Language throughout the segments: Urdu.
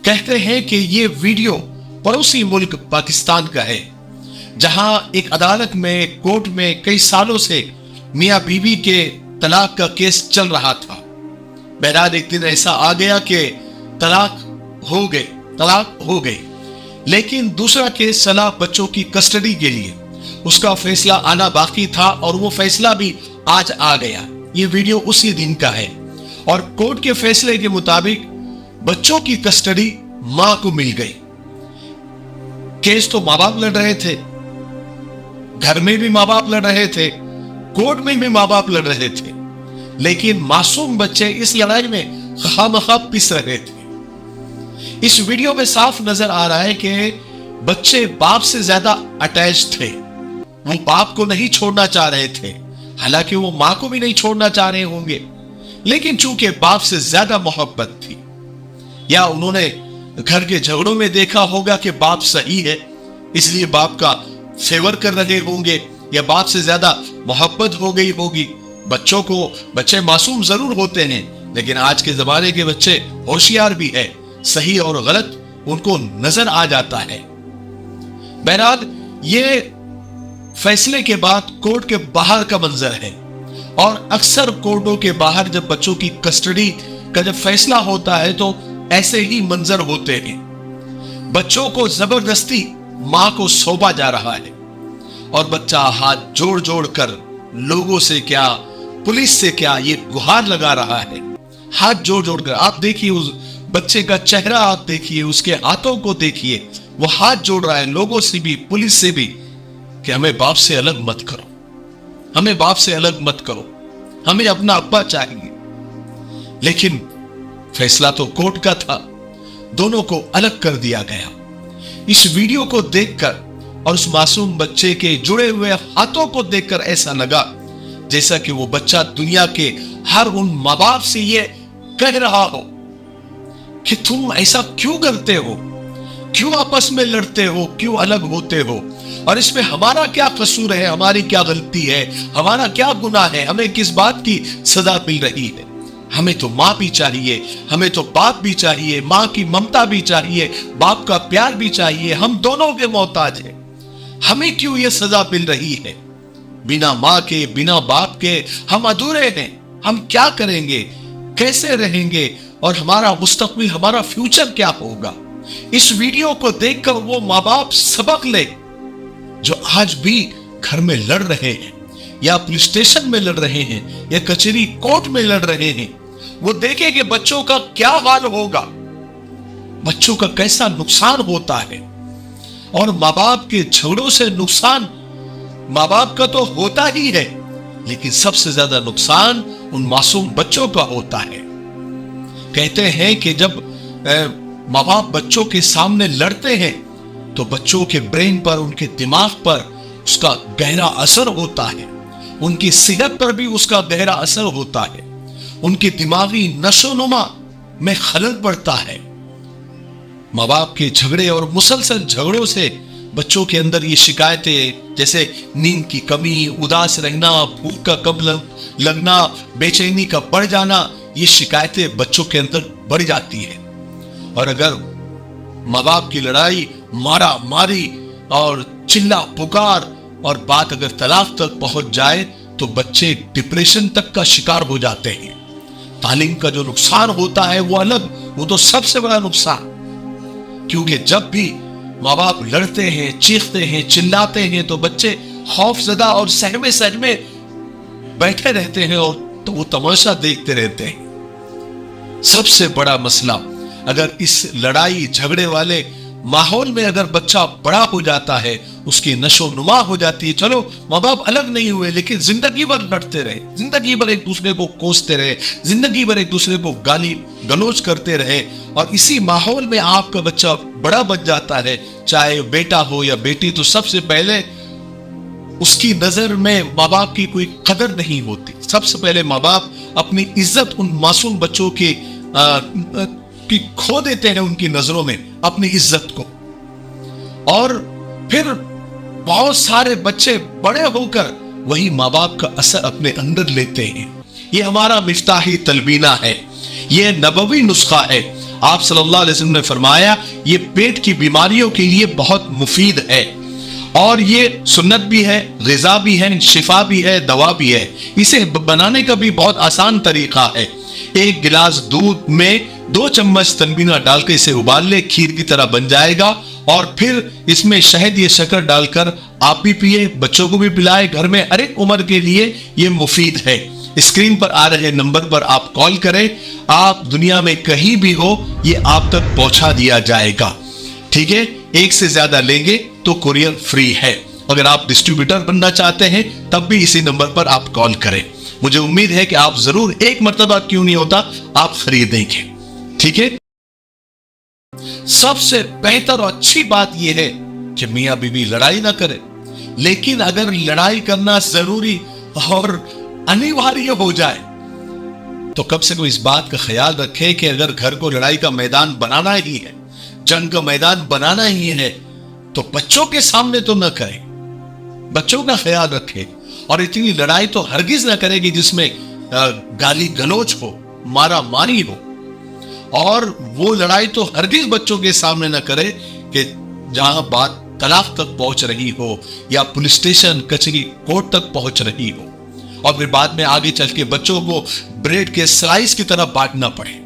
کہتے ہیں کہ یہ ویڈیو پڑوسی ملک پاکستان کا ہے، جہاں ایک عدالت میں کورٹ میں کئی سالوں سے میاں بیوی کے طلاق کا کیس چل رہا تھا۔ بہرحال ایک دن ایسا آ گیا کہ طلاق ہو گئی، لیکن دوسرا کیس چلا بچوں کی کسٹڈی کے لیے۔ اس کا فیصلہ آنا باقی تھا اور وہ فیصلہ بھی آج آ گیا۔ یہ ویڈیو اسی دن کا ہے اور کورٹ کے فیصلے کے مطابق بچوں کی کسٹڈی ماں کو مل گئی۔ کیس تو ماں باپ لڑ رہے تھے، گھر میں بھی ماں باپ لڑ رہے تھے، کورٹ میں بھی ماں باپ لڑ رہے تھے، لیکن معصوم بچے اس لڑائی میں خواہ پس رہے تھے۔ اس ویڈیو میں صاف نظر آ رہا ہے کہ بچے باپ سے زیادہ اٹیچ تھے، وہ باپ کو نہیں چھوڑنا چاہ رہے تھے، حالانکہ وہ ماں کو بھی نہیں چھوڑنا چاہ رہے ہوں گے، لیکن چونکہ باپ سے زیادہ محبت تھی، یا انہوں نے گھر کے جھگڑوں میں دیکھا ہوگا کہ باپ صحیح ہے اس لیے باپ کا فیور کر رہے ہوں گے، یا باپ سے زیادہ محبت ہو گئی ہوگی۔ بچے معصوم ضرور ہوتے ہیں، لیکن آج کے زمانے کے بچے ہوشیار بھی ہے، صحیح اور غلط ان کو نظر آ جاتا ہے۔ بہرحال یہ فیصلے کے بعد کورٹ کے باہر کا منظر ہے، اور اکثر کورٹوں کے باہر جب بچوں کی کسٹڈی کا جب فیصلہ ہوتا ہے تو ایسے ہی منظر ہوتے ہیں۔ بچوں کو زبردستی ماں کو سونپا جا رہا ہے، اور بچہ ہاتھ جوڑ جوڑ کر لوگوں سے کیا، پولیس سے کیا، یہ گہار لگا رہا ہے، ہاتھ جوڑ جوڑ کر۔ آپ دیکھیے اس بچے کا چہرہ، آپ دیکھیے اس کے ہاتھوں کو دیکھیے، وہ ہاتھ جوڑ رہا ہے لوگوں سے بھی، پولیس سے بھی، کہ ہمیں باپ سے الگ مت کرو، ہمیں باپ سے الگ مت کرو، ہمیں اپنا ابا چاہیے۔ لیکن فیصلہ تو کورٹ کا تھا، دونوں کو الگ کر دیا گیا۔ اس ویڈیو کو دیکھ کر اور اس معصوم بچے کے جڑے ہوئے ہاتھوں کو دیکھ کر ایسا لگا جیسا کہ وہ بچہ دنیا کے ہر ان ماں باپ سے یہ کہہ رہا ہو کہ تم ایسا کیوں کرتے ہو، کیوں آپس میں لڑتے ہو، کیوں الگ ہوتے ہو، اور اس میں ہمارا کیا قصور ہے، ہماری کیا غلطی ہے، ہمارا کیا گناہ ہے، ہمیں کس بات کی سزا مل رہی ہے۔ ہمیں تو ماں بھی چاہیے، ہمیں تو باپ بھی چاہیے، ماں کی ممتا بھی چاہیے، باپ کا پیار بھی چاہیے، ہم دونوں کے محتاج ہیں، ہمیں کیوں یہ سزا مل رہی ہے؟ بنا ماں کے، بنا باپ کے ہم ادھورے ہیں، ہم کیا کریں گے، کیسے رہیں گے، اور ہمارا مستقبل، ہمارا فیوچر کیا ہوگا؟ اس ویڈیو کو دیکھ کر وہ ماں باپ سبق لے جو آج بھی گھر میں لڑ رہے ہیں، یا پولیس اسٹیشن میں لڑ رہے ہیں، یا کچہری کورٹ میں لڑ رہے ہیں۔ وہ دیکھیں کہ بچوں کا کیا حال ہوگا، بچوں کا کیسا نقصان ہوتا ہے، اور ماں باپ کے جھگڑوں سے نقصان ماں باپ کا تو ہوتا ہی ہے، لیکن سب سے زیادہ نقصان ان معصوم بچوں کا ہوتا ہے۔ کہتے ہیں کہ جب ماں باپ بچوں کے سامنے لڑتے ہیں تو بچوں کے برین پر، ان کے دماغ پر اس کا گہرا اثر ہوتا ہے، ان کی صحت پر بھی اس کا گہرا اثر ہوتا ہے، ان کی دماغی نشو و نما میں خلل پڑتا ہے۔ ماں باپ کے جھگڑے اور مسلسل جھگڑوں سے بچوں کے اندر یہ شکایتیں جیسے نیند کی کمی، اداس رہنا، بھوک کا کم لگنا، بے چینی کا بڑھ جانا، یہ شکایتیں بچوں کے اندر بڑھ جاتی ہے۔ اور اگر ماں باپ کی لڑائی، مارا ماری اور چلا پکار اور بات اگر طلاق تک پہنچ جائے تو بچے ڈپریشن تک کا شکار ہو جاتے ہیں۔ تعلیم کا جو نقصان ہوتا ہے وہ الگ، وہ تو سب سے بڑا نقصان، کیونکہ جب بھی ماں باپ لڑتے ہیں، چیختے ہیں، چلاتے ہیں تو بچے خوف زدہ اور سہمے بیٹھے رہتے ہیں، اور تو وہ تماشا دیکھتے رہتے ہیں۔ سب سے بڑا مسئلہ، اگر اس لڑائی جھگڑے والے ماحول میں اگر بچہ بڑا ہو جاتا ہے، اس کی نشو نما ہو جاتی ہے، چلو ماں باپ الگ نہیں ہوئے لیکن زندگی بھر لڑتے رہے، زندگی بھر ایک دوسرے کو کوستے رہے، زندگی بھر ایک دوسرے کو گالی گلوچ کرتے رہے، اور اسی ماحول میں آپ کا بچہ بڑا بن جاتا ہے، چاہے بیٹا ہو یا بیٹی، تو سب سے پہلے اس کی نظر میں ماں باپ کی کوئی قدر نہیں ہوتی۔ سب سے پہلے ماں باپ اپنی عزت ان معصوم بچوں کی کھو دیتے ہیں، ان کی نظروں میں اپنی عزت کو، اور پھر بہت سارے بچے بڑے ہو کر وہی ماں باپ کا اثر اپنے اندر لیتے ہیں۔ یہ ہمارا مفتاحی تلبینہ ہے، یہ نبوی نسخہ ہے۔ آپ صلی اللہ علیہ وسلم نے فرمایا یہ پیٹ کی بیماریوں کے لیے بہت مفید ہے اور یہ سنت بھی ہے، غذا بھی ہے، شفا بھی ہے، دوا بھی ہے۔ اسے بنانے کا بھی بہت آسان طریقہ ہے۔ ایک گلاس دودھ میں 2 چمچ تنبینہ ڈال کے اسے ابال لے، کھیر کی طرح بن جائے گا، اور پھر اس میں شہد یا شکر ڈال کر آپ بھی پیئے، بچوں کو بھی پلائے، گھر میں ہر ایک عمر کے لیے یہ مفید ہے۔ اسکرین پر آ رہے نمبر پر آپ کال کریں، آپ دنیا میں کہیں بھی ہو یہ آپ تک پہنچا دیا جائے گا، ٹھیک ہے؟ ایک سے زیادہ لیں گے تو کوریئر فری ہے۔ اگر آپ ڈسٹریبیوٹر بننا چاہتے ہیں تب بھی اسی نمبر پر آپ کال کریں۔ مجھے امید ہے کہ آپ ضرور ایک مرتبہ کیوں نہیں ہوتا آپ خریدیں گے، ٹھیک ہے؟ سب سے بہتر اور اچھی بات یہ ہے کہ میاں بیوی لڑائی نہ کرے، لیکن اگر لڑائی کرنا ضروری اور انیواریہ ہو جائے تو کم سے کم اس بات کا خیال رکھے کہ اگر گھر کو لڑائی کا میدان بنانا ہی ہے، جنگ کا میدان بنانا ہی ہے، تو بچوں کے سامنے تو نہ کرے، بچوں کا خیال رکھے، اور اتنی لڑائی تو ہرگز نہ کرے گی جس میں گالی گلوچ ہو، مارا ماری ہو، اور وہ لڑائی تو ہرگز بچوں کے سامنے نہ کرے کہ جہاں بات طلاق تک پہنچ رہی ہو یا پولیس اسٹیشن کچہری کورٹ تک پہنچ رہی ہو، اور پھر بعد میں آگے چل کے بچوں کو بریڈ کے سلائس کی طرح بانٹنا پڑے۔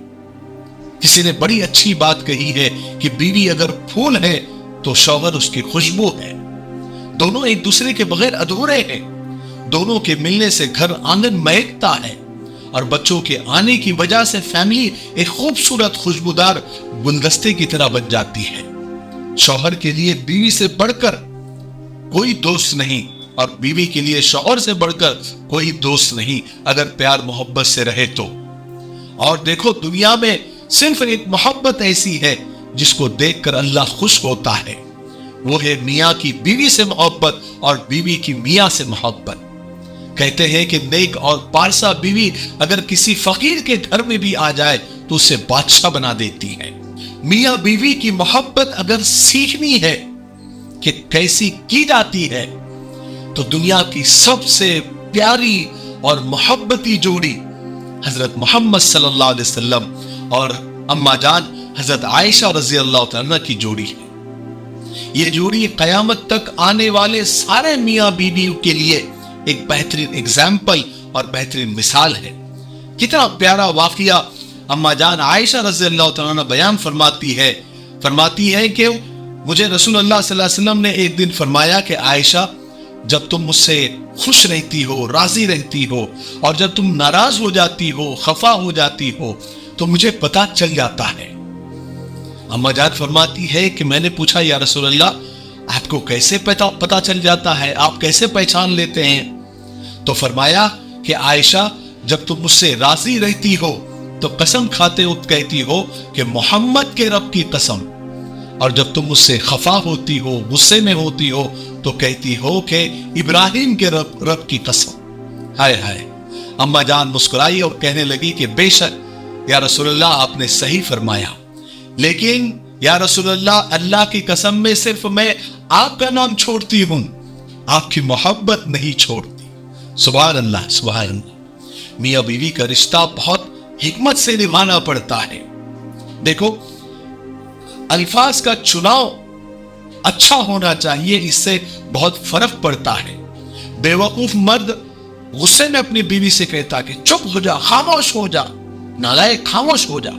کسی نے بڑی اچھی بات کہی ہے کہ بیوی اگر پھول ہے تو شوہر اس کی خوشبو ہے، دونوں ایک دوسرے کے بغیر ادھورے ہیں، دونوں کے ملنے سے گھر آنگن مہکتا ہے، اور بچوں کے آنے کی وجہ سے فیملی ایک خوبصورت خوشبودار گلدستے کی طرح بن جاتی ہے۔ شوہر کے لیے بیوی سے بڑھ کر کوئی دوست نہیں، اور بیوی کے لیے شوہر سے بڑھ کر کوئی دوست نہیں اگر پیار محبت سے رہے تو۔ اور دیکھو دنیا میں صرف ایک محبت ایسی ہے جس کو دیکھ کر اللہ خوش ہوتا ہے، وہ ہے میاں کی بیوی سے محبت اور بیوی کی میاں سے محبت۔ کہتے ہیں کہ نیک اور پارسا بیوی اگر کسی فقیر کے گھر میں بھی آ جائے تو اسے بادشاہ بنا دیتی ہے۔ میاں بیوی کی محبت اگر سیکھنی ہے کہ کیسی کی جاتی ہے تو دنیا کی سب سے پیاری اور محبتی جوڑی حضرت محمد صلی اللہ علیہ وسلم اور اما جان حضرت عائشہ رضی اللہ عنہ کی جوڑی ہے۔ یہ جوڑی قیامت تک آنے والے سارے میاں بیوی کے لیے ایک بہترین اگزامپل اور بہترین مثال ہے۔ کتنا پیارا واقعہ اما جان عائشہ رضی اللہ عنہ بیان فرماتی ہے کہ مجھے رسول اللہ صلی اللہ علیہ وسلم نے ایک دن فرمایا کہ عائشہ جب تم مجھ سے خوش رہتی ہو، راضی رہتی ہو، اور جب تم ناراض ہو جاتی ہو، خفا ہو جاتی ہو تو مجھے پتا چل جاتا ہے۔ اما جان فرماتی ہے کہ میں نے پوچھا یا رسول اللہ آپ کو کیسے پتا چل جاتا ہے، آپ کیسے پہچان لیتے ہیں؟ تو فرمایا کہ عائشہ جب تم مجھ سے راضی رہتی ہو تو قسم کھاتے ہو کہتی ہو کہ محمد کے رب کی قسم، اور جب تم مجھ سے خفا ہوتی ہو، غصے میں ہوتی ہو تو کہتی ہو کہ ابراہیم کے رب کی قسم۔ ہائے ہائے، اما جان مسکرائی اور کہنے لگی کہ بے شک یا رسول اللہ آپ نے صحیح فرمایا، لیکن یا رسول اللہ اللہ کی قسم میں صرف میں آپ کا نام چھوڑتی ہوں، آپ کی محبت نہیں چھوڑتی۔ سبحان اللہ سبحان اللہ۔ میاں بیوی کا رشتہ بہت حکمت سے نبھانا پڑتا ہے۔ دیکھو الفاظ کا چناؤ اچھا ہونا چاہیے، اس سے بہت فرق پڑتا ہے۔ بے وقوف مرد غصے میں اپنی بیوی سے کہتا کہ چپ ہو جا، خاموش ہو جا، نالائق خاموش ہو جا،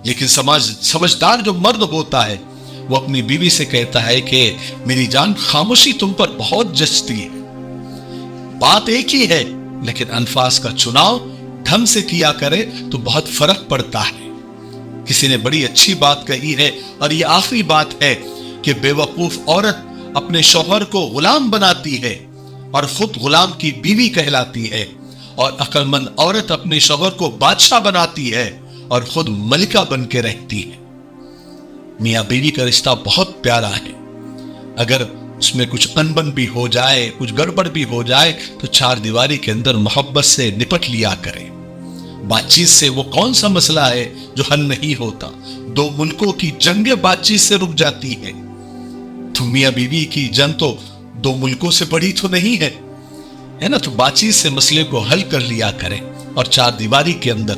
لیکن سمجھدار جو مرد ہوتا ہے وہ اپنی بیوی سے کہتا ہے کہ میری جان خاموشی تم پر بہت جچتی ہے، بات ایک ہی ہے لیکن الفاظ کا چناؤ ڈھنگ سے کیا کرے تو بہت فرق پڑتا ہے۔ کسی نے بڑی اچھی بات کہی ہے اور یہ آخری بات ہے کہ بے وقوف عورت اپنے شوہر کو غلام بناتی ہے اور خود غلام کی بیوی کہلاتی ہے، اور عقل مند عورت اپنے شوہر کو بادشاہ بناتی ہے اور خود ملکہ بن کے رہتی ہے۔ میاں بیوی کا رشتہ بہت پیارا ہے، اگر اس میں کچھ انبن بھی ہو جائے، کچھ گڑبڑ بھی ہو جائے تو چار دیواری کے اندر محبت سے نپٹ لیا کرے۔ بات چیت سے وہ کون سا مسئلہ ہے جو حل نہیں ہوتا؟ دو ملکوں کی جنگیں بات چیت سے رک جاتی ہے، تو میاں بیوی کی جنگ تو دو ملکوں سے بڑی تو نہیں ہے نا؟ تو بات چیت سے مسئلے کو حل کر لیا کرے اور چار دیواری کے اندر